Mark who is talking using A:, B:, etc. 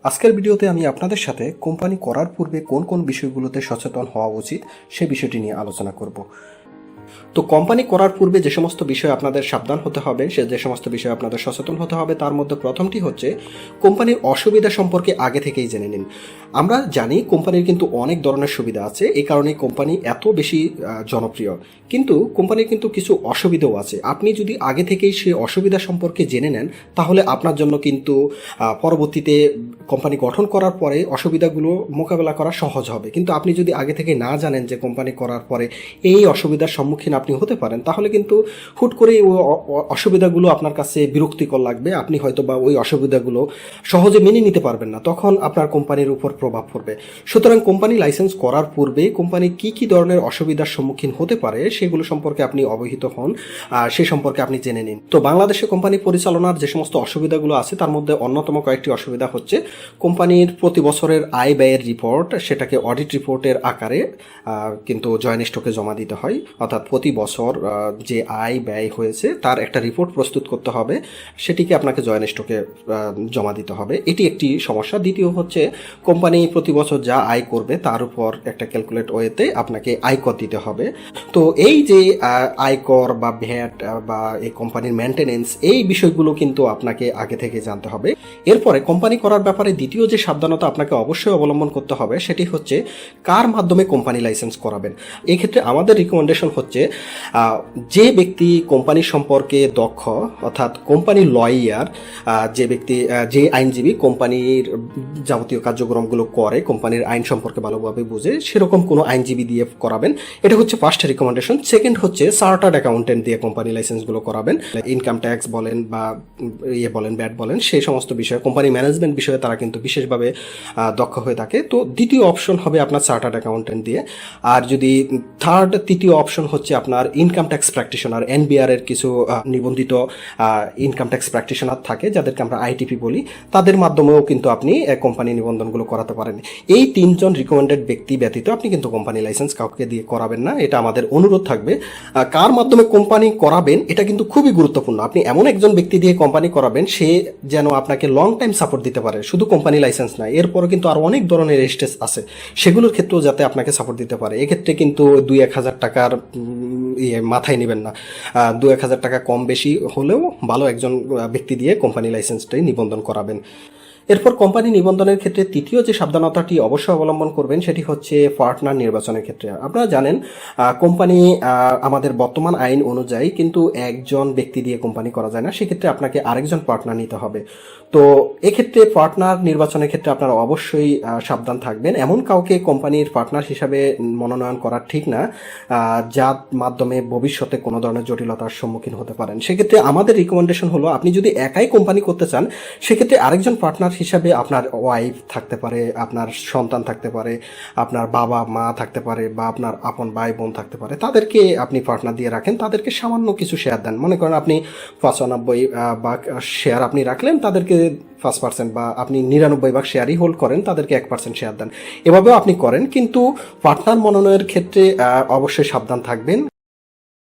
A: আজকের ভিডিওতে আমি আপনাদের সাথে কোম্পানি করার পূর্বে কোন কোন বিষয়গুলোতে সচেতন হওয়া উচিত সে বিষয়টি নিয়ে আলোচনা করব। তো কোম্পানি করার পূর্বে যে সমস্ত বিষয় আপনাদের সাবধান হতে হবে, যে সমস্ত বিষয় আপনাদের সচেতন হতে হবে, তার মধ্যে প্রথমটি হচ্ছে কোম্পানির অসুবিধা সম্পর্কে আগে থেকেই জেনে নিন। আমরা জানি কোম্পানির কিন্তু অনেক ধরনের সুবিধা আছে, এই কারণে কোম্পানি এত বেশি জনপ্রিয়। কিন্তু কোম্পানির কিন্তু কিছু অসুবিধাও আছে। আপনি যদি আগে থেকেই সেই অসুবিধা সম্পর্কে জেনে নেন, তাহলে আপনার জন্য কিন্তু পরবর্তীতে কোম্পানি গঠন করার পরে অসুবিধাগুলো মোকাবেলা করা সহজ হবে। কিন্তু আপনি যদি আগে থেকে না জানেন যে কোম্পানি করার পরে এই অসুবিধার সম্মুখীন আপনি হতে পারেন, তাহলে কিন্তু হুট করে ওই অসুবিধাগুলো আপনার কাছে বিরক্তিকর লাগবে। আপনি হয়তো বা ওই অসুবিধাগুলো সহজে মেনে নিতে পারবেন না, তখন আপনার কোম্পানির উপর প্রভাব পড়বে। সুতরাং কোম্পানি লাইসেন্স করার পূর্বে কোম্পানি কি কি ধরনের অসুবিধার সম্মুখীন হতে পারে সেগুলো সম্পর্কে আপনি অবহিত হন, সে সম্পর্কে আপনি জেনে নিন। তো বাংলাদেশে কোম্পানি পরিচালনার যে সমস্ত অসুবিধাগুলো আছে তার মধ্যে অন্যতম কয়েকটি অসুবিধা হচ্ছে কোম্পানির প্রতি বছরের আয় ব্যয়ের রিপোর্ট, সেটাকে অডিট রিপোর্টের আকারে কিন্তু জয়েন্ট স্টকে জমা দিতে হয়। অর্থাৎ প্রতি বছর যে আয় ব্যয় হয়েছে তার একটা রিপোর্ট প্রস্তুত করতে হবে, সেটিকে আপনাকে জয়েন্ট স্টকে জমা দিতে হবে। এটি একটি সমস্যা। দ্বিতীয় হচ্ছে কোম্পানি প্রতি বছর যা আয় করবে তার উপর একটা ক্যালকুলেট ওয়েতে আপনাকে আয়কর দিতে হবে। তো এই যে আয়কর বা ভ্যাট বা এই কোম্পানির মেনটেনেন্স, এই বিষয়গুলো কিন্তু আপনাকে আগে থেকে জানতে হবে। এরপরে কোম্পানি করার ব্যাপারে দ্বিতীয় যে সাবধানতা আপনাকে অবশ্যই অবলম্বন করতে হবে সেটি হচ্ছে কার মাধ্যমে কোম্পানি লাইসেন্স করাবেন। এক্ষেত্রে আমাদের রিকমেন্ডেশন হচ্ছে যে ব্যক্তি কোম্পানি সম্পর্কে দক্ষ, অর্থাৎ কোম্পানি লয়ার, যে ব্যক্তি, যে আইনজীবী কোম্পানির যাবতীয় কার্যক্রমগুলো করে, কোম্পানির আইন সম্পর্কে ভালোভাবে বুঝে, সেরকম কোনো আইনজীবী দিয়ে করাবেন। এটা হচ্ছে ফার্স্ট রিকমেন্ডেশন। সেকেন্ড হচ্ছে চার্টার্ড অ্যাকাউন্টেন্ট দিয়ে কোম্পানি লাইসেন্সগুলো করাবেন। ইনকাম ট্যাক্স বলেন বা বলেন, ব্যাট বলেন, সেই সমস্ত বিষয়ে, কোম্পানি ম্যানেজমেন্ট বিষয়ে তারা কিন্তু বিশেষভাবে দক্ষ হয়ে থাকে। তো দ্বিতীয় অপশন হবে আপনার চার্টার্ড অ্যাকাউন্টেন্ট দিয়ে। আর যদি তৃতীয় অপশন হচ্ছে আপনার ইনকাম ট্যাক্স প্র্যাকটিশনার, এনবিআর এর কিছু নিবন্ধিত ইনকাম ট্যাক্স প্র্যাকটিশনার থাকে, যাদেরকে আমরা আইটিপি বলি, তাদের মাধ্যমেও কিন্তু আপনি কোম্পানি নিবন্ধনগুলো করাতে পারেন। এই তিনজন রিকমেন্ডেড ব্যক্তি ব্যতীত আপনি কিন্তু কোম্পানি লাইসেন্স কাউকে দিয়ে করাবেন না, এটা আমাদের অনুরোধ থাকবে। কার মাধ্যমে কোম্পানি করাবেন এটা কিন্তু খুবই গুরুত্বপূর্ণ। আপনি এমন একজন ব্যক্তি দিয়ে কোম্পানি করাবেন সে যেন আপনাকে লং টাইম সাপোর্ট দিতে পারে, শুধু কোম্পানি লাইসেন্স না, এরপরও কিন্তু আর অনেক ধরনের স্টেজ আছে, সেগুলোর ক্ষেত্রেও যাতে আপনাকে সাপোর্ট দিতে পারে। এক্ষেত্রে কিন্তু 2-1 হাজার টাকার মাথায় নেবেন না। 2-1 হাজার টাকা কম বেশি হলেও ভালো একজন ব্যক্তি দিয়ে কোম্পানি লাইসেন্সটাই নিবন্ধন করাবেন। এরপর কোম্পানি নিবন্ধনের ক্ষেত্রে তৃতীয় যে সাবধানতাটি অবশ্যই অবলম্বন করবেন সেটি হচ্ছে পার্টনার নির্বাচনের ক্ষেত্রে। আপনারা জানেন কোম্পানি আমাদের বর্তমান আইন অনুযায়ী কিন্তু একজন ব্যক্তি দিয়ে কোম্পানি করা যায় না, সেক্ষেত্রে আপনাকে আরেকজন পার্টনার নিতে হবে। তো এক্ষেত্রে পার্টনার নির্বাচনের ক্ষেত্রে আপনারা অবশ্যই সাবধান থাকবেন। এমন কাউকে কোম্পানির পার্টনার হিসাবে মনোনয়ন করা ঠিক না যার মাধ্যমে ভবিষ্যতে কোনো ধরনের জটিলতার সম্মুখীন হতে পারেন। সেক্ষেত্রে আমাদের রিকমেন্ডেশন হলো, আপনি যদি একাই কোম্পানি করতে চান সেক্ষেত্রে আরেকজন পার্টনার হিসাবে আপনার ওয়াইফ থাকতে পারে, আপনার সন্তান থাকতে পারে, আপনার বাবা মা থাকতে পারে, বা আপনার আপন ভাই বোন থাকতে পারে। তাদেরকে আপনি পার্টনার দিয়ে রাখেন, তাদেরকে সামান্য কিছু শেয়ার দেন। মনে করেন আপনি 95 ভাগ শেয়ার আপনি রাখলেন, তাদেরকে 5% বা আপনি 99 ভাগ শেয়ারই হোল্ড করেন, তাদেরকে 1% শেয়ার দেন। এভাবেও আপনি করেন, কিন্তু পার্টনার মনোনয়নের ক্ষেত্রে অবশ্যই সাবধান থাকবেন।